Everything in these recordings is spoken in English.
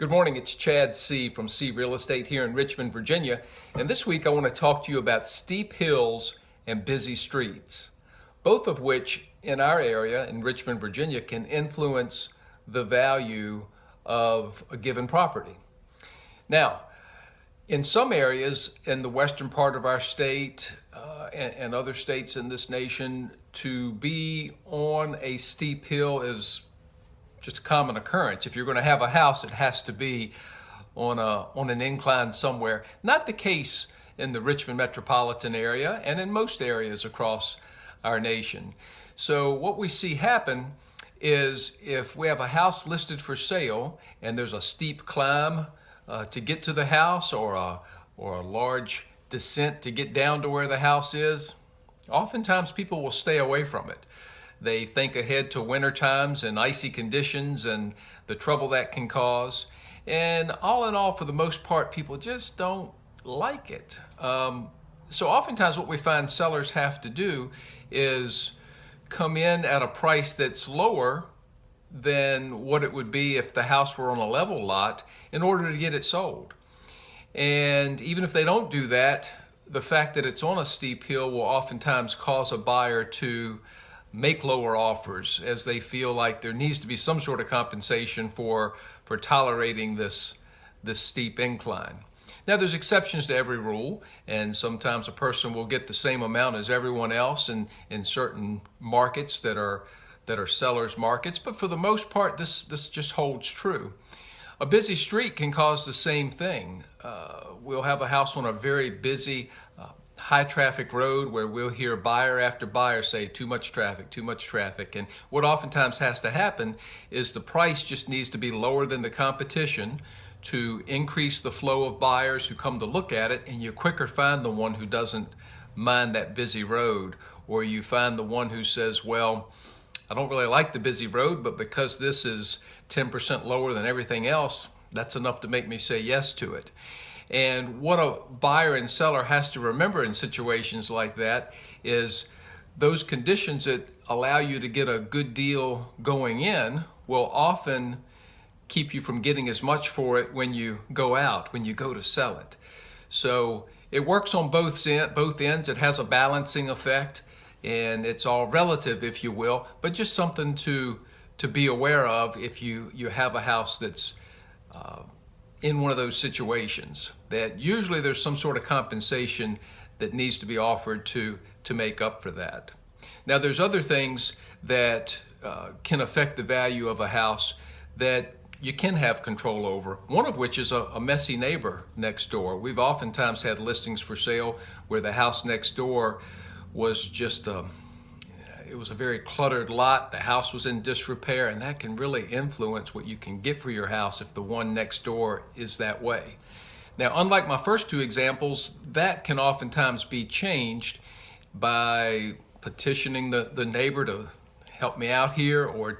Good morning, it's Chad Seay from Seay Real Estate here in Richmond, Virginia. And this week I want to talk to you about steep hills and busy streets, both of which in our area in Richmond, Virginia can influence the value of a given property. Now, in some areas in the western part of our state and other states in this nation, to be on a steep hill is just a common occurrence. If you're going to have a house, it has to be on an incline somewhere. Not the case in the Richmond metropolitan area and in most areas across our nation. So what we see happen is if we have a house listed for sale and there's a steep climb to get to the house or a large descent to get down to where the house is, oftentimes people will stay away from it. They think ahead to winter times and icy conditions and the trouble that can cause. And all in all, for the most part, people just don't like it. So oftentimes what we find sellers have to do is come in at a price that's lower than what it would be if the house were on a level lot in order to get it sold. And even if they don't do that, the fact that it's on a steep hill will oftentimes cause a buyer to make lower offers as they feel like there needs to be some sort of compensation for tolerating this steep incline. Now there's exceptions to every rule, and sometimes a person will get the same amount as everyone else in certain markets that are sellers markets, but for the most part this just holds true. A busy street can cause the same thing. We'll have a house on a very busy high traffic road where we'll hear buyer after buyer say too much traffic. And what oftentimes has to happen is the price just needs to be lower than the competition to increase the flow of buyers who come to look at it, and you quicker find the one who doesn't mind that busy road, or you find the one who says, well, I don't really like the busy road, but because this is 10% lower than everything else, that's enough to make me say yes to it. And what a buyer and seller has to remember in situations like that is those conditions that allow you to get a good deal going in will often keep you from getting as much for it when you go out, when you go to sell it. So it works on both ends. It has a balancing effect, and it's all relative, if you will, but just something to be aware of if you have a house that's in one of those situations, that usually there's some sort of compensation that needs to be offered to make up for that. Now there's other things that can affect the value of a house that you can have control over, one of which is a messy neighbor next door. We've oftentimes had listings for sale where the house next door was just it was a very cluttered lot. The house was in disrepair, and that can really influence what you can get for your house if the one next door is that way. Now, unlike my first two examples, that can oftentimes be changed by petitioning the neighbor to help me out here, or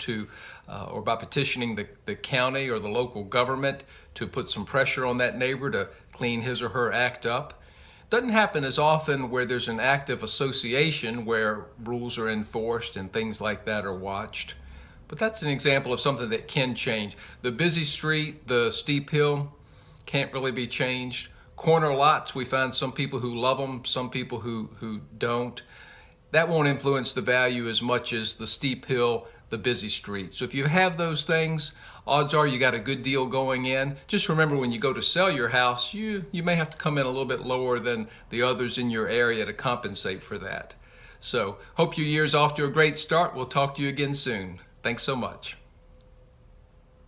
by petitioning the county or the local government to put some pressure on that neighbor to clean his or her act up. Doesn't happen as often where there's an active association where rules are enforced and things like that are watched. But that's an example of something that can change. The busy street, the steep hill, can't really be changed. Corner lots, we find some people who love them, some people who don't. That won't influence the value as much as the steep hill, the busy street. So if you have those things, odds are you got a good deal going in. Just remember, when you go to sell your house, you may have to come in a little bit lower than the others in your area to compensate for that. So hope your year's off to a great start. We'll talk to you again soon. Thanks so much.